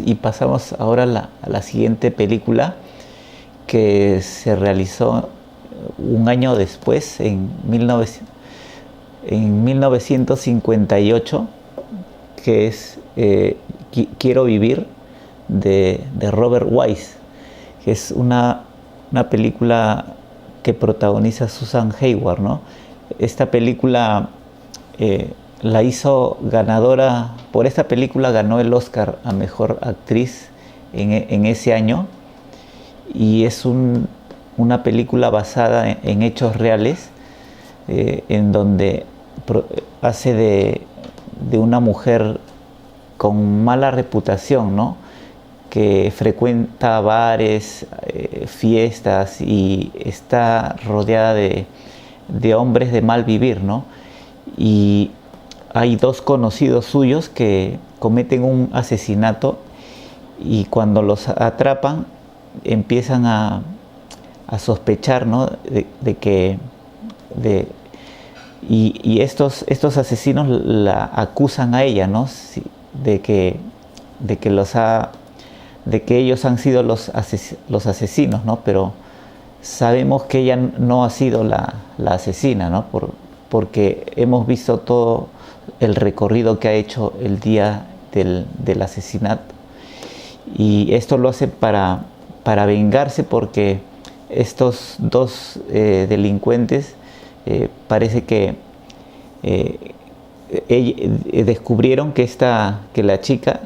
Y pasamos ahora a la siguiente película que se realizó un año después, en 1958, que es Quiero vivir, de Robert Wise, que es una película que protagoniza Susan Hayward, ¿no? Esta película la hizo ganadora. Por esta película ganó el Oscar a Mejor Actriz en ese año, y es una película basada en hechos reales, en donde hace de una mujer con mala reputación, ¿no? Que frecuenta bares, fiestas, y está rodeada de hombres de mal vivir, ¿no? Y hay dos conocidos suyos que cometen un asesinato, y cuando los atrapan empiezan a sospechar, ¿no? Y estos asesinos la acusan a ella, ¿no? de que ellos han sido los asesinos, ¿no? Pero sabemos que ella no ha sido la asesina, ¿no? Porque hemos visto todo el recorrido que ha hecho el día del asesinato, y esto lo hace para vengarse, porque estos dos delincuentes parece que descubrieron que la chica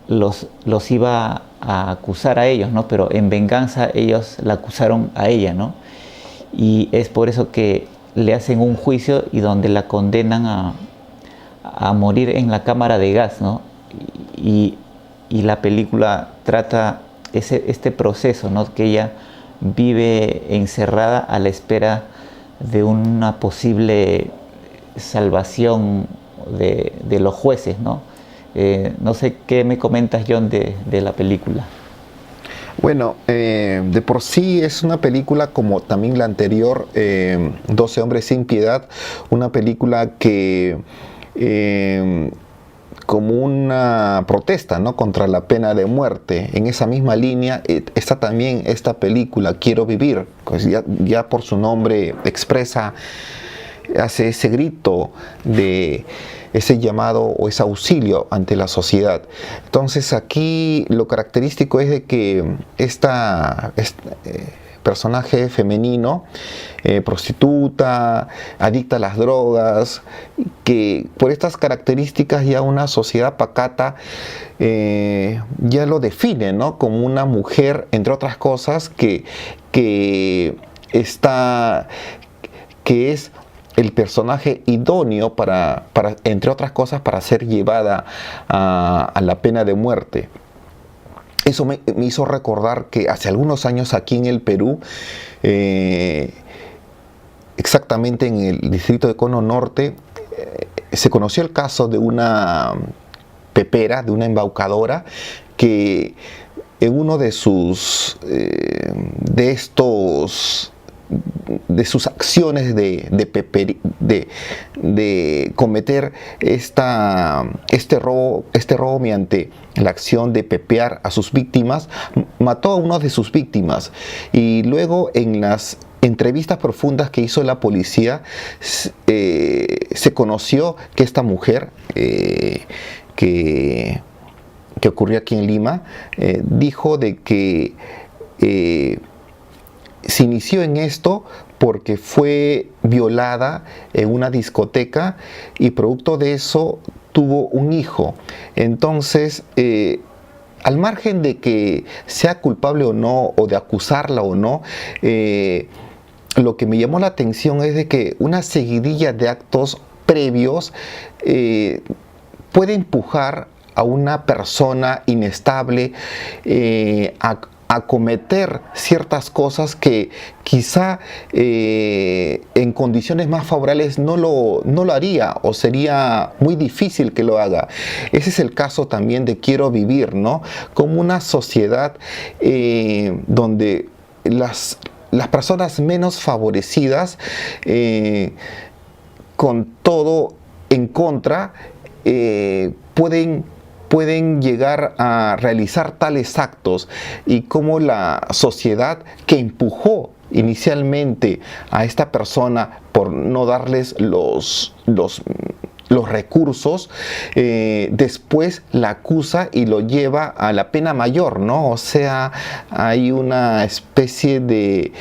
los iba a acusar a ellos, ¿no? Pero en venganza ellos la acusaron a ella, ¿no? Y es por eso que le hacen un juicio y donde la condenan a morir en la cámara de gas, ¿no? Y la película trata este proceso, ¿no? Que ella vive encerrada a la espera de una posible salvación de los jueces, ¿no? No sé qué me comentas, John, de la película. Bueno, de por sí es una película, como también la anterior, 12 hombres sin piedad, una película que como una protesta, ¿no?, contra la pena de muerte. En esa misma línea está también esta película, Quiero vivir, pues ya por su nombre expresa, hace ese grito de ese llamado o ese auxilio ante la sociedad. Entonces aquí lo característico es de que este personaje femenino, prostituta, adicta a las drogas, que por estas características ya una sociedad pacata ya lo define, ¿no?, como una mujer, entre otras cosas, que es el personaje idóneo para, entre otras cosas, para ser llevada a la pena de muerte. Eso me hizo recordar que hace algunos años aquí en el Perú, exactamente en el distrito de Cono Norte, se conoció el caso de una pepera, de una embaucadora, que en uno de sus acciones de cometer este robo mediante la acción de pepear a sus víctimas, mató a uno de sus víctimas. Y luego, en las entrevistas profundas que hizo la policía, se conoció que esta mujer, que ocurrió aquí en Lima, dijo de que se inició en esto porque fue violada en una discoteca, y producto de eso tuvo un hijo. Entonces, al margen de que sea culpable o no, o de acusarla o no, lo que me llamó la atención es de que una seguidilla de actos previos puede empujar a una persona inestable a cometer ciertas cosas que quizá en condiciones más favorables no lo haría, o sería muy difícil que lo haga. Ese es el caso también de Quiero vivir, ¿no? Como una sociedad donde las personas menos favorecidas, con todo en contra, pueden pueden llegar a realizar tales actos y cómo la sociedad que empujó inicialmente a esta persona por no darles los recursos, después la acusa y lo lleva a la pena mayor, ¿no? O sea, hay una especie de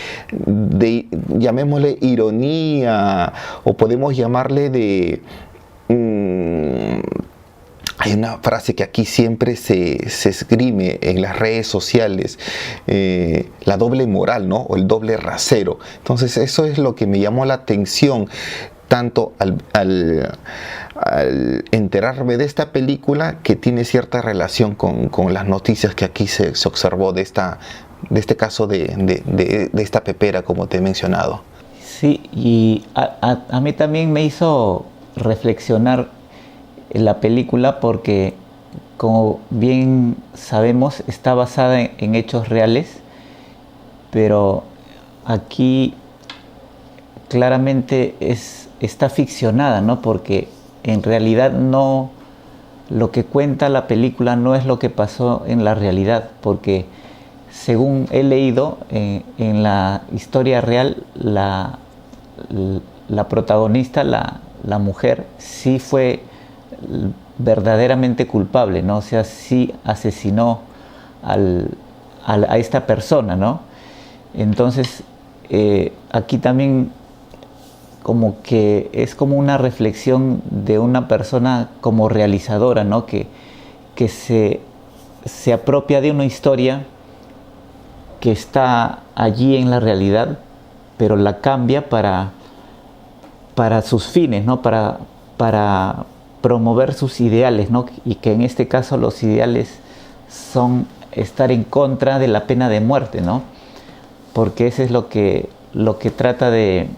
llamémosle ironía, o podemos llamarle de... hay una frase que aquí siempre se esgrime en las redes sociales, la doble moral, ¿no? O el doble rasero. Entonces eso es lo que me llamó la atención, tanto al enterarme de esta película, que tiene cierta relación con las noticias que aquí se observó de este caso de esta pepera, como te he mencionado. Sí, y a mí también me hizo reflexionar la película porque, como bien sabemos, está basada en hechos reales, pero aquí claramente está ficcionada, ¿no? Porque en realidad no, lo que cuenta la película no es lo que pasó en la realidad, porque según he leído, en la historia real, la protagonista, la mujer, sí fue verdaderamente culpable, ¿no? O sea, sí asesinó a esta persona, ¿no? Entonces, aquí también como que es como una reflexión de una persona como realizadora, ¿no? Que se apropia de una historia que está allí en la realidad, pero la cambia para sus fines, ¿no? Para promover sus ideales, ¿no? Y que en este caso los ideales son estar en contra de la pena de muerte, ¿no? Porque eso es lo que trata de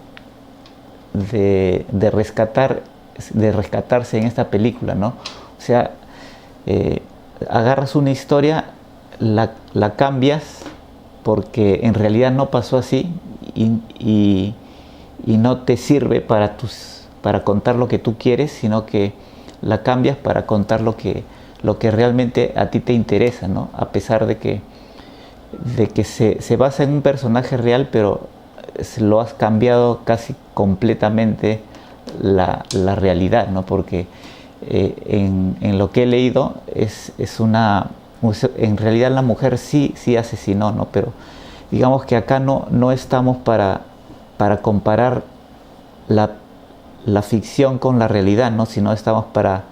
rescatarse en esta película, ¿no? O sea, agarras una historia, la cambias porque en realidad no pasó así y no te sirve para contar lo que tú quieres, sino que la cambias para contar lo que realmente a ti te interesa, ¿no? A pesar de que se basa en un personaje real, pero lo has cambiado casi completamente la realidad, ¿no? Porque en lo que he leído en realidad la mujer sí asesinó, ¿no? Pero digamos que acá no estamos para comparar la ficción con la realidad, ¿no? Sino estamos para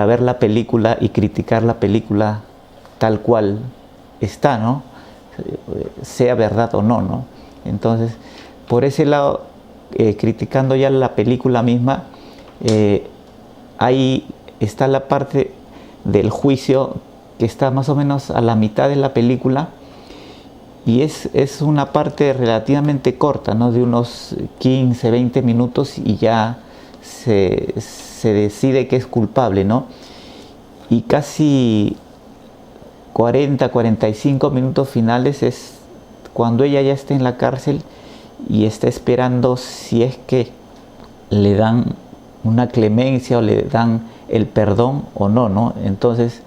ver la película y criticar la película tal cual está, ¿no? Sea verdad o no, ¿no? Entonces, por ese lado, criticando ya la película misma, ahí está la parte del juicio que está más o menos a la mitad de la película, y es una parte relativamente corta, ¿no? De unos 15, 20 minutos, y ya se decide que es culpable, ¿no? Y casi 40, 45 minutos finales es cuando ella ya está en la cárcel y está esperando si es que le dan una clemencia o le dan el perdón o no, ¿no? Entonces,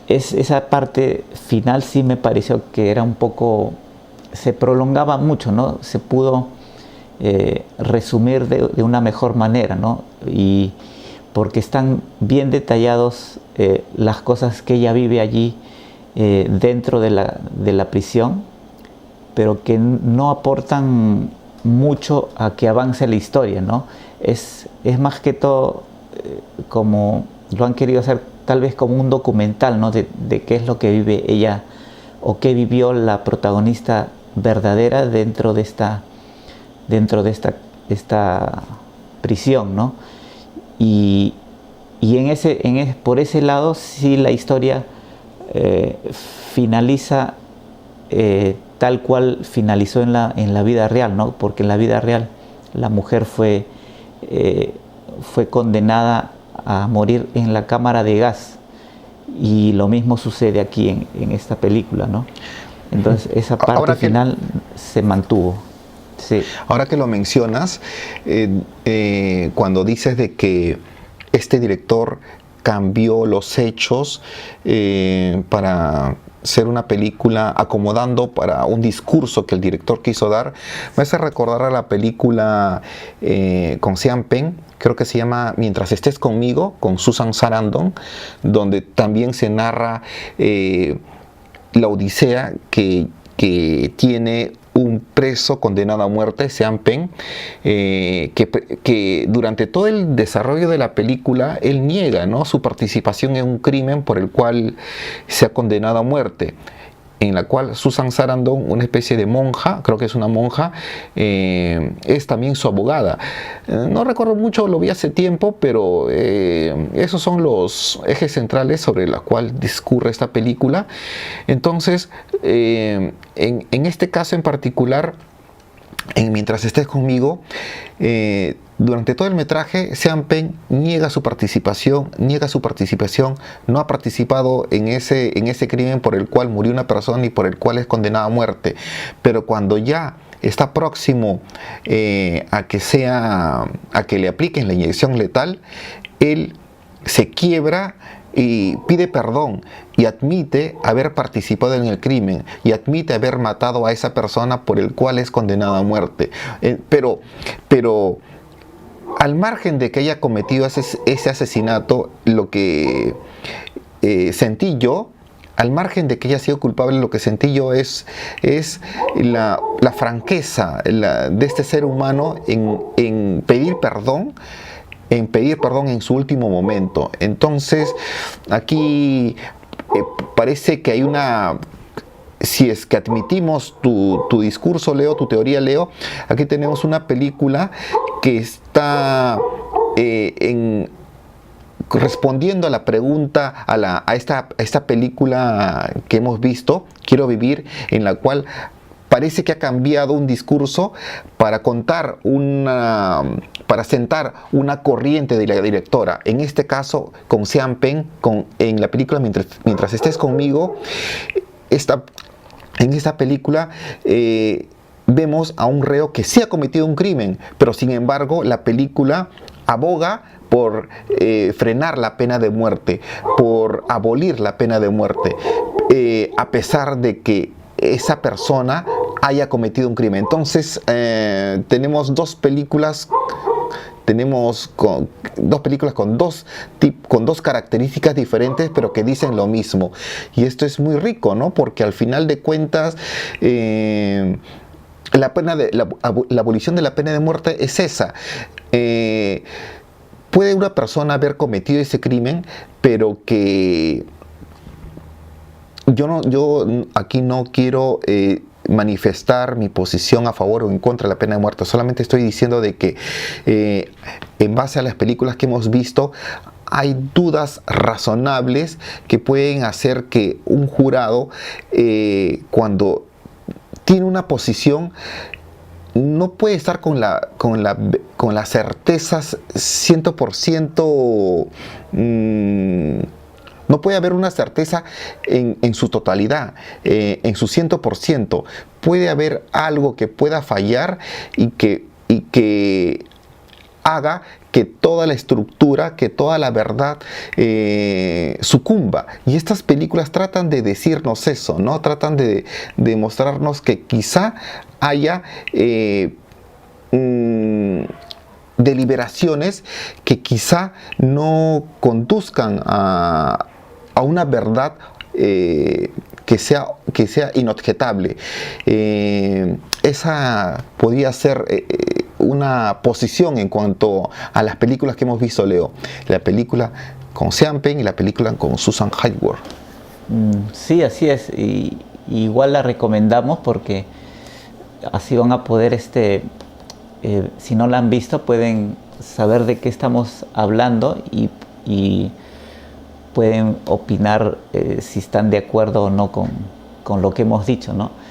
esa parte final sí me pareció que era un poco, se prolongaba mucho, ¿no? Se pudo resumir de una mejor manera, ¿no? Y porque están bien detallados las cosas que ella vive allí dentro de la prisión, pero que no aportan mucho a que avance la historia, ¿no? Es más que todo como lo han querido hacer, tal vez como un documental, ¿no? De qué es lo que vive ella o qué vivió la protagonista verdadera dentro de esta prisión, ¿no? Y por ese lado sí la historia finaliza tal cual finalizó en la vida real, ¿no? Porque en la vida real la mujer fue condenada a morir en la cámara de gas, y lo mismo sucede aquí en esta película, ¿no? Entonces esa parte final se mantuvo. Sí. Ahora que lo mencionas, cuando dices de que este director cambió los hechos para ser una película acomodando para un discurso que el director quiso dar. Me hace recordar a la película con Sean Penn, creo que se llama Mientras estés conmigo, con Susan Sarandon, donde también se narra la odisea que tiene un preso condenado a muerte, Sean Penn, que durante todo el desarrollo de la película él niega, ¿no?, su participación en un crimen por el cual se ha condenado a muerte, en la cual Susan Sarandon, una especie de monja, creo que es una monja, es también su abogada. No recuerdo mucho, lo vi hace tiempo, pero esos son los ejes centrales sobre los cuales discurre esta película. Entonces, en este caso en particular, Mientras estés conmigo, durante todo el metraje, Sean Penn niega su participación, no ha participado en ese crimen por el cual murió una persona y por el cual es condenado a muerte. Pero cuando ya está próximo a que le apliquen la inyección letal, él se quiebra y pide perdón y admite haber participado en el crimen y admite haber matado a esa persona por el cual es condenado a muerte. Pero al margen de que haya cometido ese asesinato, lo que sentí yo, al margen de que haya sido culpable, lo que sentí yo es la franqueza de este ser humano en pedir perdón, en su último momento. Entonces, aquí parece que hay si es que admitimos tu discurso, Leo, tu teoría, Leo, aquí tenemos una película que está respondiendo a la pregunta, a esta película que hemos visto, Quiero vivir, en la cual parece que ha cambiado un discurso para sentar una corriente de la directora. En este caso, con Sean Penn, en la película Mientras estés conmigo, en esta película vemos a un reo que sí ha cometido un crimen, pero sin embargo la película aboga por frenar la pena de muerte, por abolir la pena de muerte, a pesar de que esa persona haya cometido un crimen. Entonces tenemos dos películas con dos características diferentes, pero que dicen lo mismo. Y esto es muy rico, ¿no? Porque al final de cuentas la abolición de la pena de muerte es esa. Puede una persona haber cometido ese crimen, pero que yo aquí no quiero manifestar mi posición a favor o en contra de la pena de muerte. Solamente estoy diciendo de que en base a las películas que hemos visto, hay dudas razonables que pueden hacer que un jurado, cuando tiene una posición, no puede estar con las certezas 100%. No puede haber una certeza en su totalidad, en su 100%. Puede haber algo que pueda fallar y que haga que toda la estructura, que toda la verdad sucumba. Y estas películas tratan de decirnos eso, ¿no? Tratan de mostrarnos que quizá haya deliberaciones que quizá no conduzcan a una verdad que sea inobjetable. Esa podría ser una posición en cuanto a las películas que hemos visto, Leo. La película con Sean Penn y la película con Susan Hayward. Sí, así es. Y igual la recomendamos porque así van a poder, si no la han visto, pueden saber de qué estamos hablando y pueden opinar si están de acuerdo o no con lo que hemos dicho, ¿no?